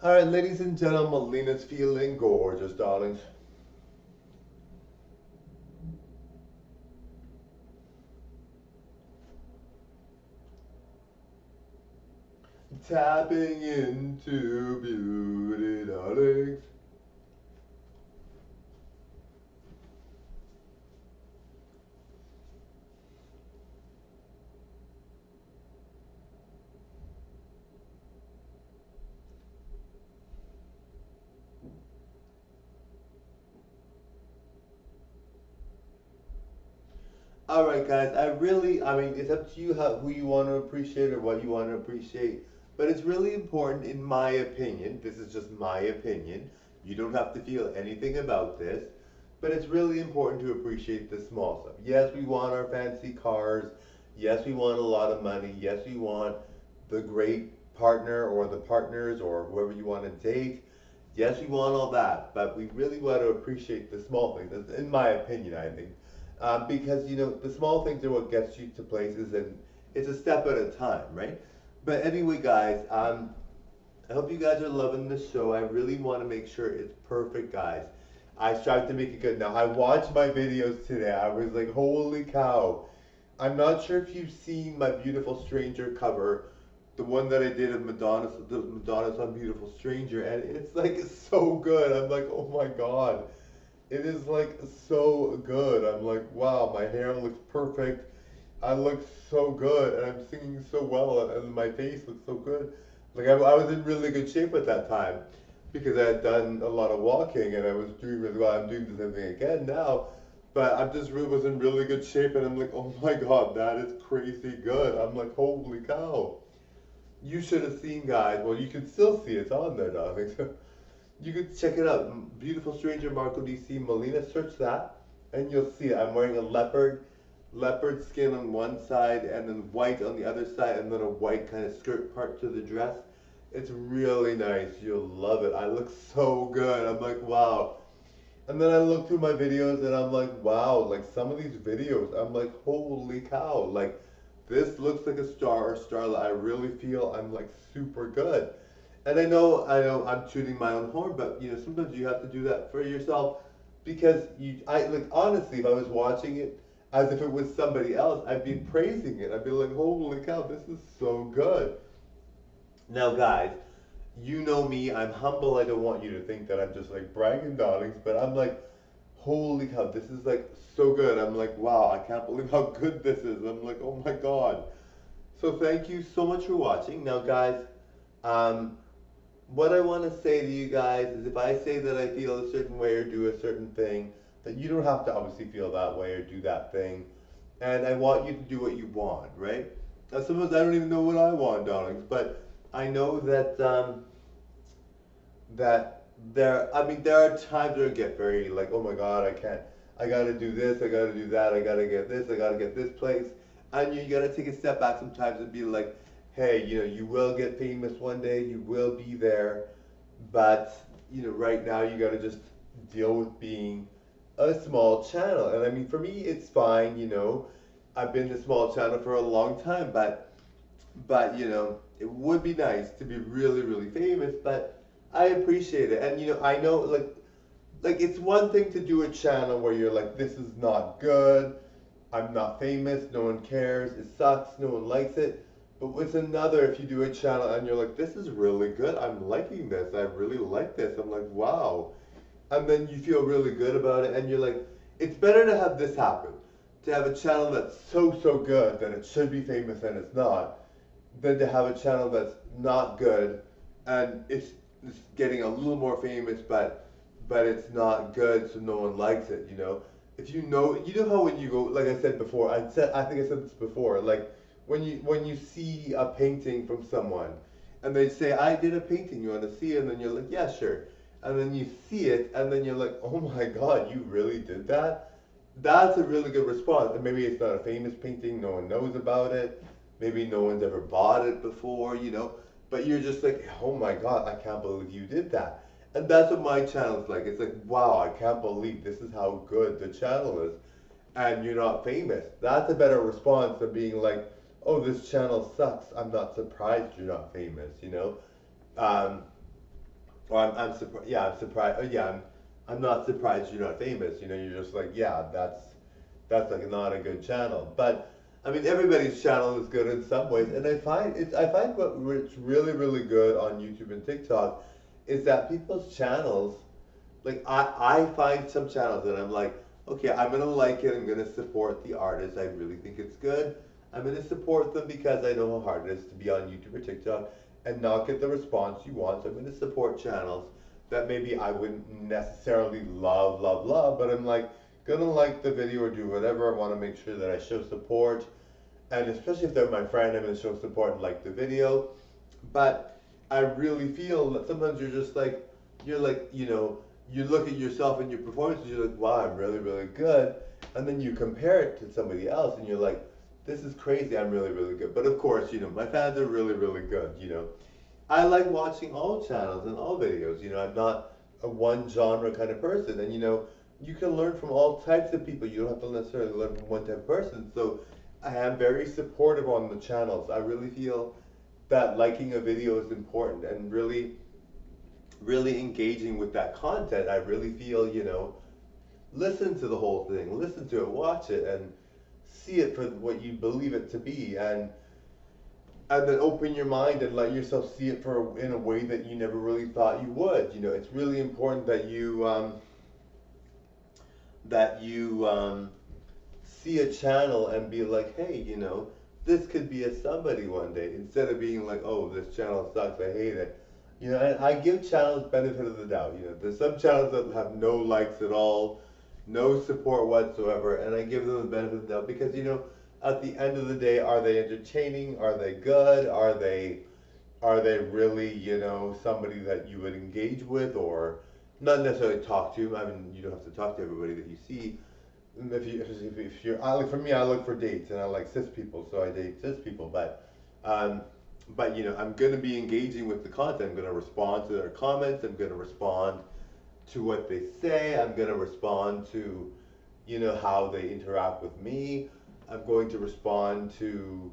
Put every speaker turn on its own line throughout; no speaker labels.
Alright, ladies and gentlemen, Lena's feeling gorgeous, darlings. Tapping into beauty, darlings. Alright, guys, I mean, it's up to you who you want to appreciate or what you want to appreciate. But it's really important, in my opinion, this is just my opinion. You don't have to feel anything about this. But it's really important to appreciate the small stuff. Yes, we want our fancy cars. Yes, we want a lot of money. Yes, we want the great partner or the partners or whoever you want to date. Yes, we want all that, but we really want to appreciate the small things. That's in my opinion, I think, because the small things are what gets you to places, and it's a step at a time, right? But anyway, guys, I hope you guys are loving the show. I really want to make sure it's perfect, guys. I strive to make it good. Now, I watched my videos today. I was like, holy cow. I'm not sure if you've seen my Beautiful Stranger cover, the one that I did of Madonna's on Beautiful Stranger, and it's like so good. I'm like, oh my god. It is like so good. I'm like, wow, my hair looks perfect. I look so good, and I'm singing so well, and my face looks so good. Like I was in really good shape at that time because I had done a lot of walking and I was doing really well. I'm doing the same thing again now, but I just really was in really good shape, and I'm like, oh my god, that is crazy good. I'm like, holy cow. You should have seen, guys. Well, you can still see it's on there, darling. You could check it out. Beautiful Stranger Marco DC Molina. Search that, and you'll see it. I'm wearing a leopard skin on one side, and then white on the other side, and then a white kind of skirt part to the dress. It's really nice. You'll love it. I look so good. I'm like, wow. And then I look through my videos, and I'm like, wow. Like some of these videos, I'm like, holy cow. Like this looks like a star or starlet. I really feel I'm like super good. And I know I'm tooting my own horn, but sometimes you have to do that for yourself because I like honestly, if I was watching it as if it was somebody else, I'd be praising it. I'd be like, holy cow, this is so good. Now, guys, you know me, I'm humble. I don't want you to think that I'm just like bragging, darlings, but I'm like, holy cow, this is like so good. I'm like, wow, I can't believe how good this is. I'm like, oh my god. So thank you so much for watching. Now, guys, um, what I want to say to you guys is if I say that I feel a certain way or do a certain thing, that you don't have to obviously feel that way or do that thing. And I want you to do what you want, right? Now, sometimes I don't even know what I want, darlings, but I know that there are times where I get very like, oh my God, I can't, I gotta do this, I gotta do that, I gotta get this, I gotta get this place. And you gotta take a step back sometimes and be like, hey, you will get famous one day, you will be there, but, right now you gotta just deal with being a small channel. And I mean, for me, it's fine, I've been a small channel for a long time, but it would be nice to be really, really famous, but I appreciate it. And I know like it's one thing to do a channel where you're like, this is not good, I'm not famous, no one cares, it sucks, no one likes it. But it's another if you do a channel and you're like, this is really good, I'm liking this, I really like this, I'm like, wow. And then you feel really good about it, and you're like, it's better to have this happen, to have a channel that's so, so good that it should be famous and it's not, than to have a channel that's not good and it's getting a little more famous, but it's not good, so no one likes it. If you know how when you go, like I said before, I think I said this before, like when you see a painting from someone, and they say, I did a painting, you want to see it? And then you're like, yeah, sure. And then you see it, and then you're like, oh my God, you really did that? That's a really good response. And maybe it's not a famous painting, no one knows about it, maybe no one's ever bought it before, but you're just like, oh my God, I can't believe you did that. And that's what my channel's like. It's like, wow, I can't believe this is how good the channel is. And you're not famous. That's a better response than being like, oh, this channel sucks. I'm not surprised you're not famous. Um, Or I'm surprised. Yeah, I'm surprised. Yeah, I'm not surprised you're not famous. You know, you're just like, yeah, that's like not a good channel. But I mean, everybody's channel is good in some ways, and I find what's really really good on YouTube and TikTok is that people's channels, like I find some channels that I'm like, okay, I'm gonna like it. I'm gonna support the artist. I really think it's good. I'm gonna support them because I know how hard it is to be on YouTube or TikTok and not get the response you want. So I'm gonna support channels that maybe I wouldn't necessarily love, but I'm like gonna like the video or do whatever. I want to make sure that I show support, and especially if they're my friend, I'm gonna show support and like the video. But I really feel that sometimes you're like, you know, you look at yourself and your performance and you're like, wow, I'm really, really good. And then you compare it to somebody else and you're like, this is crazy, I'm really, really good. But of course, you know, my fans are really, really good, you know. I like watching all channels and all videos, you know, I'm not a one genre kind of person. And you know, you can learn from all types of people. You don't have to necessarily learn from one type of person. So I am very supportive on the channels. I really feel that liking a video is important and really engaging with that content. I really feel, you know, listen to the whole thing, listen to it, watch it, and see it for what you believe it to be, and then open your mind and let yourself see it for in a way that you never really thought you would. You know, it's really important that you see a channel and be like, hey, you know, this could be a somebody one day, instead of being like, oh, this channel sucks, I hate it. You know, and I give channels benefit of the doubt. You know, there's some channels that have no likes at all, no support whatsoever, and I give them the benefit of the doubt because, you know, at the end of the day, are they entertaining? Are they good? Are they really, you know, somebody that you would engage with or not necessarily talk to? I mean, you don't have to talk to everybody that you see. If you're, I, like for me, I look for dates and I like cis people, so I date cis people. Um, but you know, I'm gonna be engaging with the content. I'm gonna respond to their comments. I'm gonna respond to what they say. I'm gonna respond to, you know, how they interact with me. I'm going to respond to,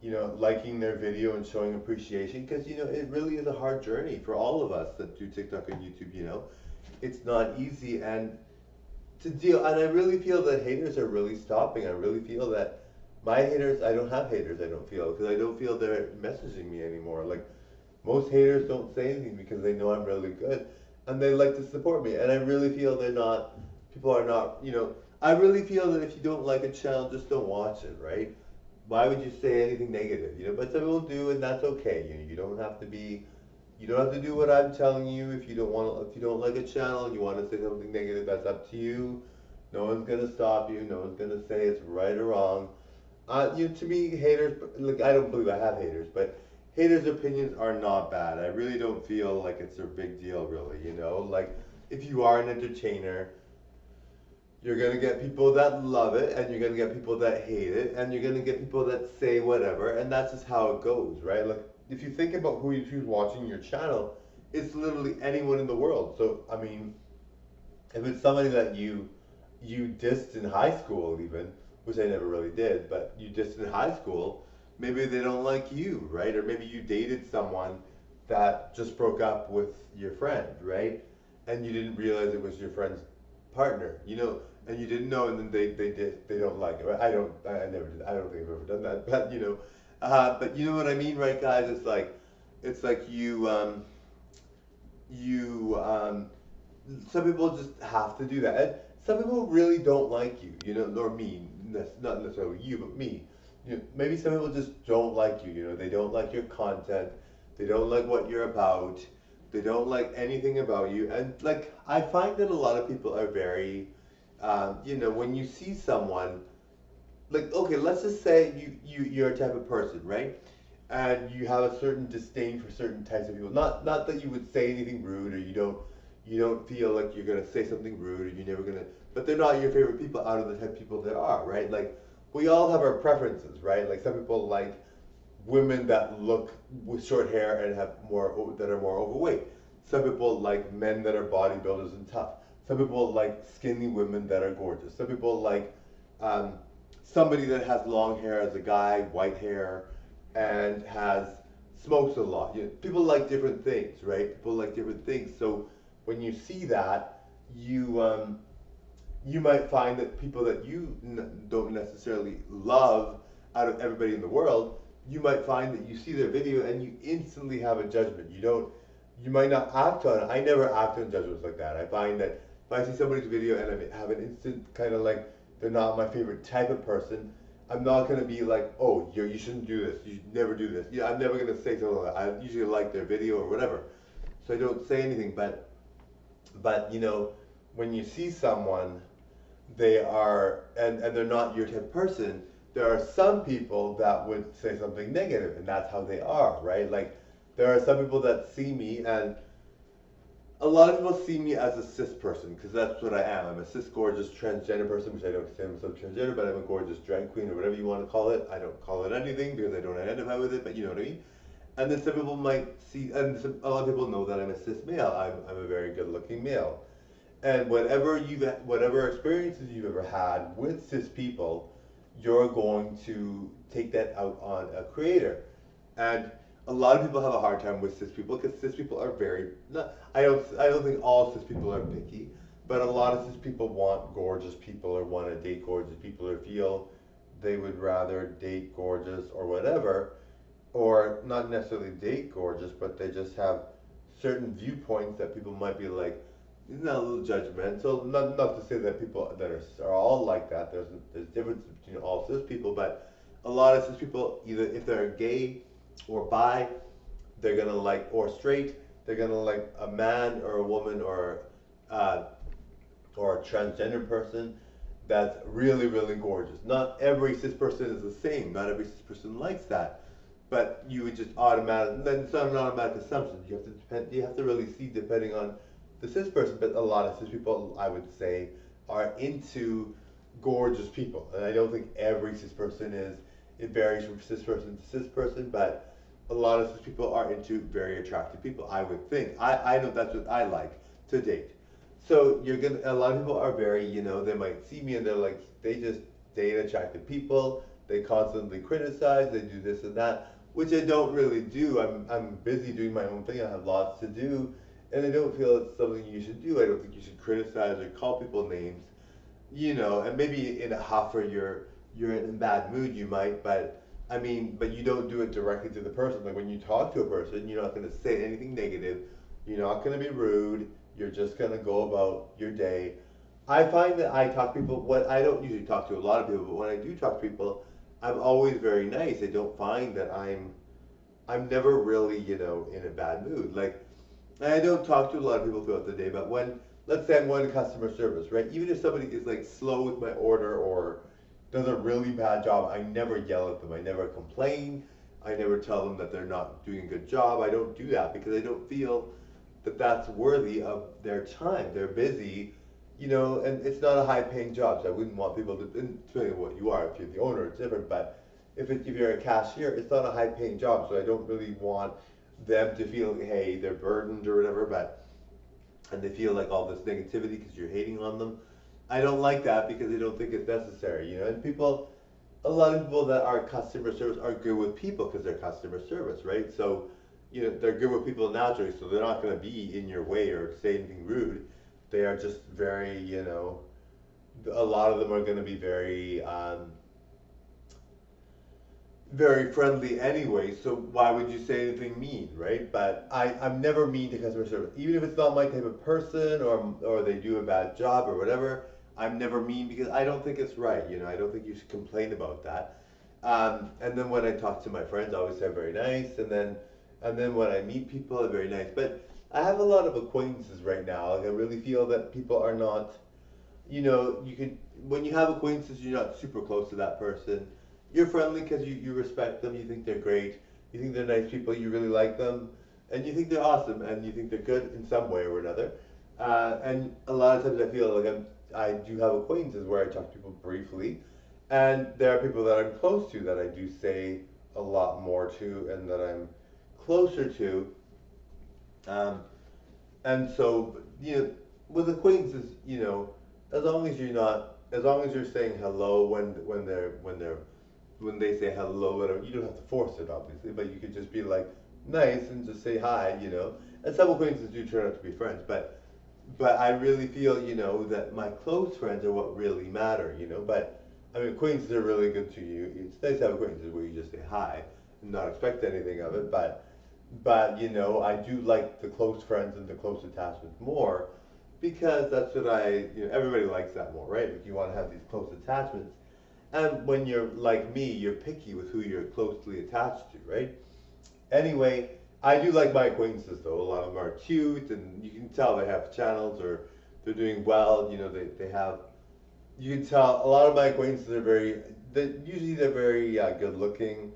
you know, liking their video and showing appreciation because you know it really is a hard journey for all of us that do TikTok and YouTube. You know, it's not easy and to deal, and I really feel that haters are really stopping. I really feel that my haters, I don't have haters. I don't feel because I don't feel they're messaging me anymore. Like most haters don't say anything because they know I'm really good, and they like to support me. And I really feel they're not. People are not. You know, I really feel that if you don't like a channel, just don't watch it. Right? Why would you say anything negative? You know, but some people do, and that's okay. You know, you don't have to be. You don't have to do what I'm telling you. If you don't want, if you don't like a channel and you want to say something negative, that's up to you. No one's gonna stop you. No one's gonna say it's right or wrong. You know, to me, haters. Like I don't believe I have haters, but haters' opinions are not bad. I really don't feel like it's a big deal, really. You know, like if you are an entertainer, you're gonna get people that love it, and you're gonna get people that hate it, and you're gonna get people that say whatever, and that's just how it goes, right? Like if you think about who's watching your channel, it's literally anyone in the world. So I mean, if it's somebody that you dissed in high school, even, which I never really did, but you dissed in high school, maybe they don't like you, right? Or maybe you dated someone that just broke up with your friend, right? And you didn't realize it was your friend's partner, you know, and you didn't know, and then they don't like it. Right? I never did. I don't think I've ever done that, but you know, but you know what I mean, right, guys? It's like you some people just have to do that. And some people really don't like you, you know, or me, not necessarily you, but me. You know, maybe some people just don't like you, you know, they don't like your content, they don't like what you're about, they don't like anything about you. And like, I find that a lot of people are very, you know, when you see someone, like, okay, let's just say you're a type of person, right? And you have a certain disdain for certain types of people. Not that you would say anything rude or you don't feel like you're gonna say something rude or you're never gonna, but they're not your favorite people out of the type of people there are, right? Like we all have our preferences, right? Like some people like women that look with short hair and have more that are more overweight. Some people like men that are bodybuilders and tough. Some people like skinny women that are gorgeous. Some people like um, somebody that has long hair as a guy, white hair, and has smokes a lot. People like different things, right? People like different things. So when you see that, you you might find that people that you don't necessarily love out of everybody in the world, you might find that you see their video and you instantly have a judgment. You might not act on it. I never act on judgments like that. I find that if I see somebody's video and I have an instant kind of like they're not my favorite type of person, I'm not gonna be like, oh, you shouldn't do this. You should never do this. I'm never gonna say something like that. I usually like their video or whatever, so I don't say anything. But when you see someone, they are and they're not your type of person, there are some people that would say something negative, and that's how they are, right? Like there are some people that see me, and a lot of people see me as a cis person because that's what I am. I'm a cis gorgeous transgender person, which I don't consider myself transgender, but I'm a gorgeous drag queen or whatever you want to call it. I don't call it anything because I don't identify with it, but you know what I mean. And then some people might see, and a lot of people know that I'm a cis male. I'm a very good looking male. And whatever experiences you've ever had with cis people, you're going to take that out on a creator. And a lot of people have a hard time with cis people because cis people are very not, I don't think all cis people are picky, but a lot of cis people want gorgeous people or want to date gorgeous people or feel they would rather date gorgeous or whatever, or not necessarily date gorgeous, but they just have certain viewpoints that people might be like, isn't that a little judgmental? Not to say that people that are all like that. There's difference between all cis people, but a lot of cis people, either if they're gay or bi, they're gonna like, or straight, they're gonna like a man or a woman uh, or a transgender person that's really, really gorgeous. Not every cis person is the same. Not every cis person likes that. But you would just automatically, then it's not an automatic assumption. You have to really see depending on the cis person. But a lot of cis people, I would say, are into gorgeous people. And I don't think every cis person is. It varies from cis person to cis person, but a lot of cis people are into very attractive people, I would think. I know that's what I like to date. So a lot of people are very, they might see me and they're like, they just date attractive people. They constantly criticize, they do this and that, which I don't really do. I'm busy doing my own thing. I have lots to do, and I don't feel it's something you should do. I don't think you should criticize or call people names, and maybe in a huff or you're in a bad mood, you might, but I mean, but you don't do it directly to the person. Like when you talk to a person, you're not going to say anything negative. You're not going to be rude. You're just going to go about your day. I find that I talk to people, what I don't usually talk to a lot of people, but when I do talk to people, I'm always very nice. I don't find that I'm never really, in a bad mood. Like, I don't talk to a lot of people throughout the day, but let's say I'm going to customer service, right? Even if somebody is like slow with my order or does a really bad job, I never yell at them. I never complain. I never tell them that they're not doing a good job. I don't do that because I don't feel that that's worthy of their time. They're busy, and it's not a high-paying job, so I wouldn't want people to, depending on what you are, if you're the owner, it's different, but if you're a cashier, it's not a high-paying job, so I don't really want them to feel, hey, they're burdened or whatever, and they feel like all this negativity because you're hating on them. I don't like that because I don't think it's necessary, and a lot of people that are customer service are good with people because they're customer service, right? So, they're good with people naturally, so they're not going to be in your way or say anything rude. They are just very, a lot of them are going to be very, very friendly anyway, so why would you say anything mean, right? But I'm never mean to customer service. Even if it's not my type of person or they do a bad job or whatever, I'm never mean because I don't think it's right, I don't think you should complain about that. And then when I talk to my friends, I always say very nice, and then when I meet people, I'm very nice. But I have a lot of acquaintances right now. Like I really feel that people are not, when you have acquaintances, you're not super close to that person. You're friendly because you respect them, you think they're great, you think they're nice people, you really like them, and you think they're awesome, and you think they're good in some way or another. And a lot of times I feel like I do have acquaintances where I talk to people briefly, and there are people that I'm close to that I do say a lot more to and that I'm closer to. And so, with acquaintances, as long as you're saying hello when they say hello, whatever, you don't have to force it, obviously, but you could just be like, nice and just say hi, And some acquaintances do turn out to be friends, but I really feel, that my close friends are what really matter, But I mean, acquaintances are really good to you. It's nice to have acquaintances where you just say hi and not expect anything of it, but I do like the close friends and the close attachments more because that's what everybody likes that more, right? Like you want to have these close attachments. And when you're like me, you're picky with who you're closely attached to, right? Anyway, I do like my acquaintances though. A lot of them are cute, and you can tell they have channels or they're doing well. They have. You can tell a lot of my acquaintances are usually they're very good looking.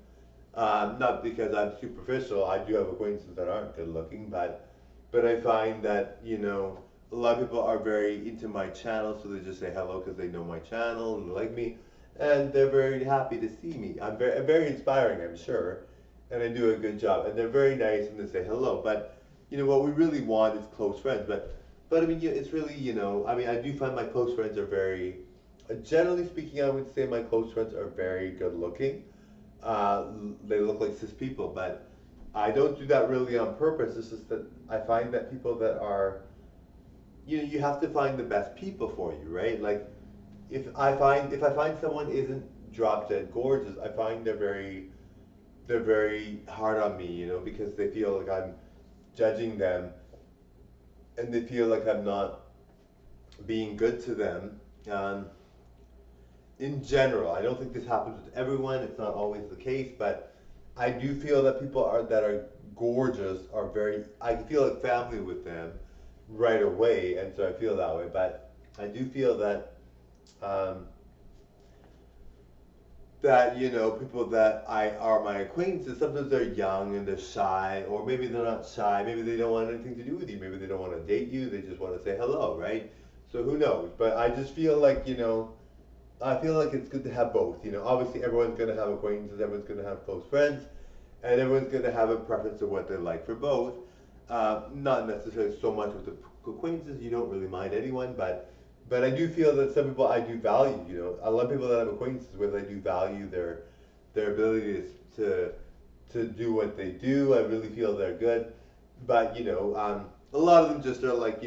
Not because I'm superficial. I do have acquaintances that aren't good looking, but I find that a lot of people are very into my channel, so they just say hello because they know my channel and they like me, and they're very happy to see me. I'm very inspiring, I'm sure, and I do a good job, and they're very nice and they say hello. But what we really want is close friends. But I mean, it's really I mean, I do find my close friends are very, generally speaking, I would say my close friends are very good looking. Uh, they look like cis people, but I don't do that really on purpose. It's just that I find that people that are, you have to find the best people for you, right? Like if I find someone isn't drop dead gorgeous, I find they're very hard on me, because they feel like I'm judging them, and they feel like I'm not being good to them. Um, in general, I don't think this happens with everyone. It's not always the case, but I do feel that people that are gorgeous are very. I feel like family with them right away, and so I feel that way. But I do feel um, that people that I are my acquaintances, sometimes they're young and they're shy, or maybe they're not shy, maybe they don't want anything to do with you, maybe they don't want to date you, they just want to say hello, right? So who knows? But I just feel like I feel like it's good to have both. Obviously everyone's going to have acquaintances, everyone's going to have close friends, and everyone's going to have a preference of what they like for both. Not necessarily so much with the acquaintances, you don't really mind anyone, but I do feel that some people I do value. A lot of people that I'm acquaintances with, I do value their ability to do what they do. I really feel they're good, but a lot of them just are like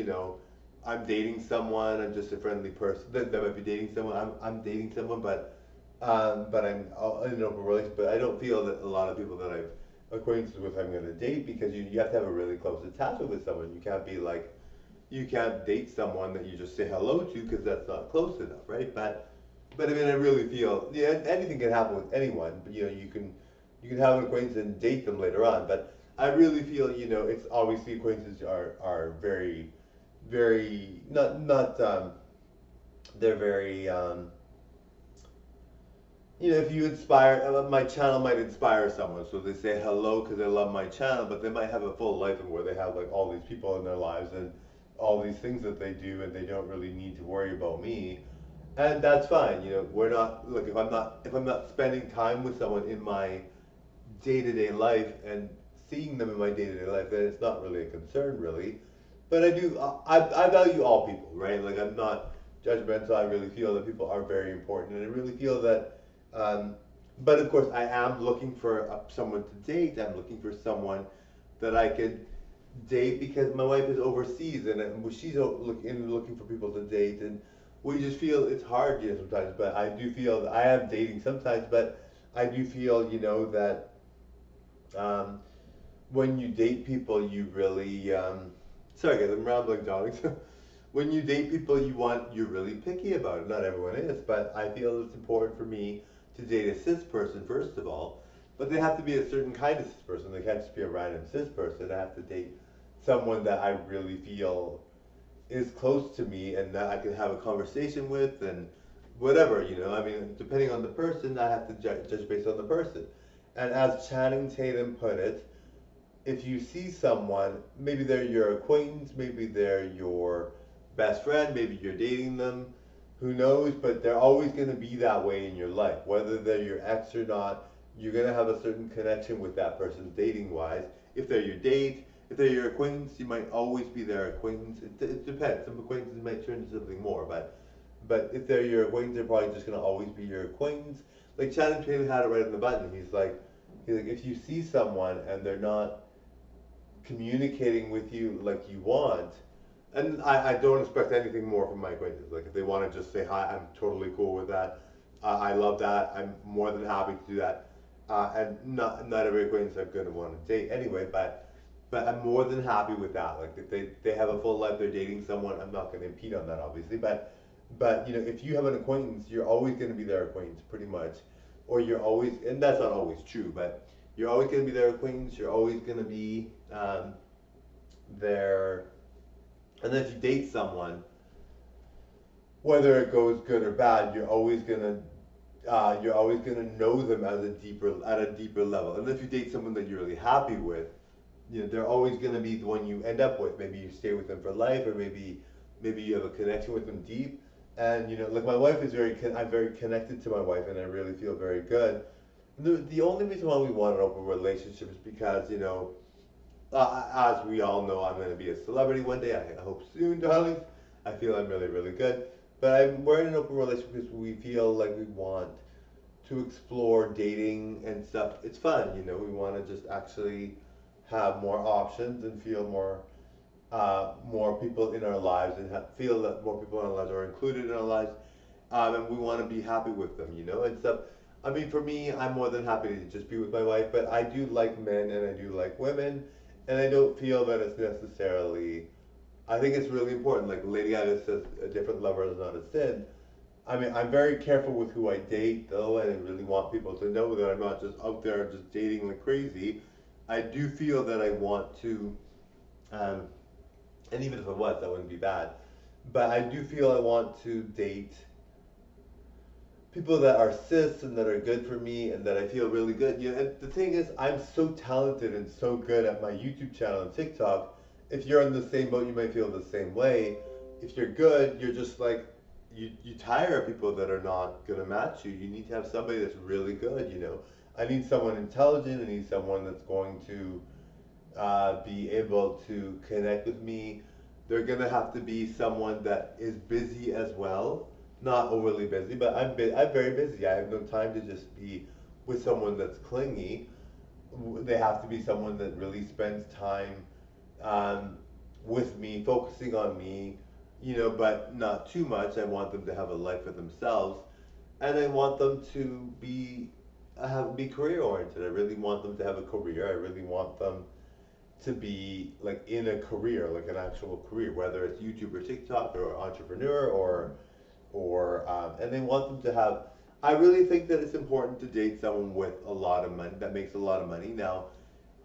I'm dating someone. I'm just a friendly person that might be dating someone. I'm dating someone, but I'm in an open relationship. But I don't feel that a lot of people that I've acquaintances with I'm going to date, because you have to have a really close attachment with someone. You can't be like you can't date someone that you just say hello to, because that's not close enough, right? But I mean, I really feel anything can happen with anyone. But you can have an acquaintance and date them later on. But I really feel it's obviously acquaintances are very very not they're very if you inspire, my channel might inspire someone, so they say hello because they love my channel, but they might have a full life and where they have like all these people in their lives and all these things that they do, and they don't really need to worry about me, and that's fine. We're not like if I'm not spending time with someone in my day to day life and seeing them in my day to day life, then it's not really a concern, really. But I value all people, right? Like I'm not judgmental. I really feel that people are very important, and I really feel that. Um, but of course, I am looking for someone to date. I'm looking for someone that I could date because my wife is overseas, and she's looking for people to date, and we just feel it's hard, sometimes. But I do feel that I am dating sometimes, but I do feel, that um, when you date people, you really sorry guys, I'm rambling, darling. When you date people, you're really picky about it. Not everyone is, but I feel it's important for me to date a cis person first of all. But they have to be a certain kind of cis person. They can't just be a random cis person. I have to date someone that I really feel is close to me and that I can have a conversation with and whatever. I mean, depending on the person, I have to judge based on the person. And as Channing Tatum put it, if you see someone, maybe they're your acquaintance, maybe they're your best friend, maybe you're dating them, who knows, but they're always going to be that way in your life. Whether they're your ex or not, you're going to have a certain connection with that person dating wise. If they're your date, if they're your acquaintance, you might always be their acquaintance. It depends. Some acquaintances might turn into something more, but if they're your acquaintance, they're probably just going to always be your acquaintance. Like Channing Tatum had it right in the button. He's like, if you see someone and they're not communicating with you like you want. And I don't expect anything more from my acquaintances. Like if they want to just say hi, I'm totally cool with that. I love that. I'm more than happy to do that. And not every acquaintance I'm gonna want to date anyway, but I'm more than happy with that. Like if they have a full life, they're dating someone, I'm not gonna impede on that obviously. But you know, if you have an acquaintance, you're always gonna be their acquaintance pretty much, or you're always, and that's not always true, but you're always gonna be their acquaintance. You're always gonna be their, and then if you date someone, whether it goes good or bad, you're always gonna know them at a deeper level. And if you date someone that you're really happy with, you know, they're always gonna be the one you end up with. Maybe you stay with them for life, or maybe you have a connection with them deep. And you know, like my wife is I'm very connected to my wife, and I really feel very good. The only reason why we want an open relationship is because, you know, as we all know, I'm going to be a celebrity one day. I hope soon, darlings. I feel I'm really, really good. But we're in an open relationship because we feel like we want to explore dating and stuff. It's fun, you know. We want to just actually have more options and feel more people in our lives, and feel that more people in our lives are included in our lives, and we want to be happy with them, you know, and stuff. I mean, for me, I'm more than happy to just be with my wife, but I do like men and I do like women, and I don't feel that it's necessarily. I think it's really important. Like Lady Gaga says, "A different lover is not a sin." I mean, I'm very careful with who I date, though, and I really want people to know that I'm not just out there just dating like crazy. I do feel that I want to. Um, and even if I was, that wouldn't be bad. But I do feel I want to date people that are cis and that are good for me and that I feel really good. You know, and the thing is, I'm so talented and so good at my YouTube channel and TikTok. If you're in the same boat, you might feel the same way. If you're good, you're just like, you tire of people that are not gonna match you. You need to have somebody that's really good. You know, I need someone intelligent. I need someone that's going to be able to connect with me. They're gonna have to be someone that is busy as well, not overly busy, but I'm very busy. I have no time to just be with someone that's clingy. They have to be someone that really spends time um, with me, focusing on me, you know, but not too much. I want them to have a life for themselves, and I want them to be career oriented. I really want them to have a career. I really want them to be like in a career, like an actual career, whether it's YouTube or TikTok or entrepreneur and they want them to have. I really think that it's important to date someone with a lot of money that makes a lot of money. Now,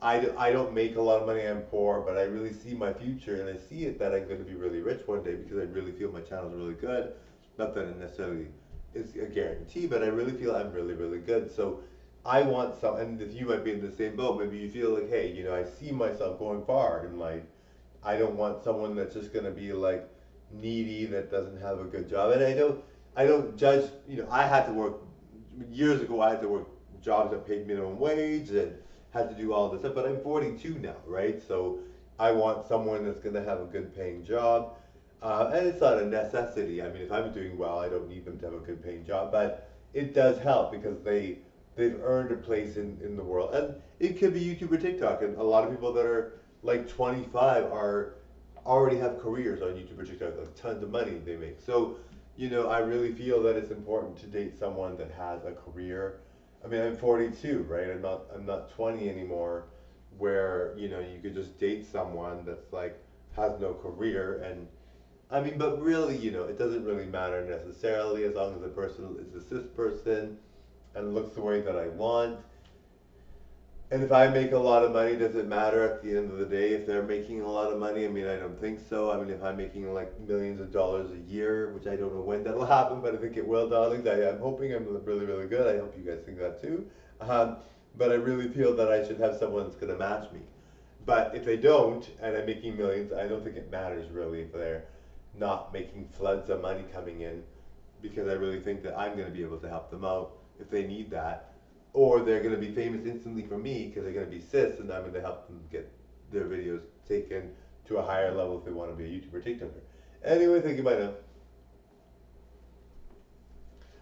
I don't make a lot of money. I'm poor, but I really see my future, and I see it that I'm going to be really rich one day because I really feel my channel is really good. Not that it necessarily is a guarantee, but I really feel I'm really, really good. So I want some, and if you might be in the same boat, maybe you feel like, hey, you know, I see myself going far in life. I don't want someone that's just gonna be like needy that doesn't have a good job. And I don't judge. You know, I had to work years ago. I had to work jobs that paid minimum wage and had to do all this stuff. But I'm 42 now, right? So I want someone that's gonna have a good paying job. And it's not a necessity. I mean, if I'm doing well, I don't need them to have a good paying job, but it does help because they've earned a place in the world. And it could be YouTube or TikTok. And a lot of people that are like 25 already have careers on YouTube or TikTok, like tons of money they make. So, you know, I really feel that it's important to date someone that has a career. I mean, I'm 42, right? I'm not 20 anymore, where, you know, you could just date someone that's like has no career. And I mean, but really, you know, it doesn't really matter necessarily as long as the person is a cis person and looks the way that I want. And if I make a lot of money, does it matter at the end of the day if they're making a lot of money? I mean, I don't think so. I mean, if I'm making like millions of dollars a year, which I don't know when that'll happen, but I think it will, darlings. I'm hoping I'm really, really good. I hope you guys think that too. But I really feel that I should have someone that's going to match me. But if they don't, and I'm making millions, I don't think it matters really if they're not making floods of money coming in, because I really think that I'm going to be able to help them out if they need that, or they're going to be famous instantly for me because they're going to be cis, and I'm going to help them get their videos taken to a higher level if they want to be a YouTuber, TikToker. Anyway, thank you. Bye now.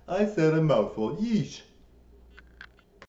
I said a mouthful. Yeesh.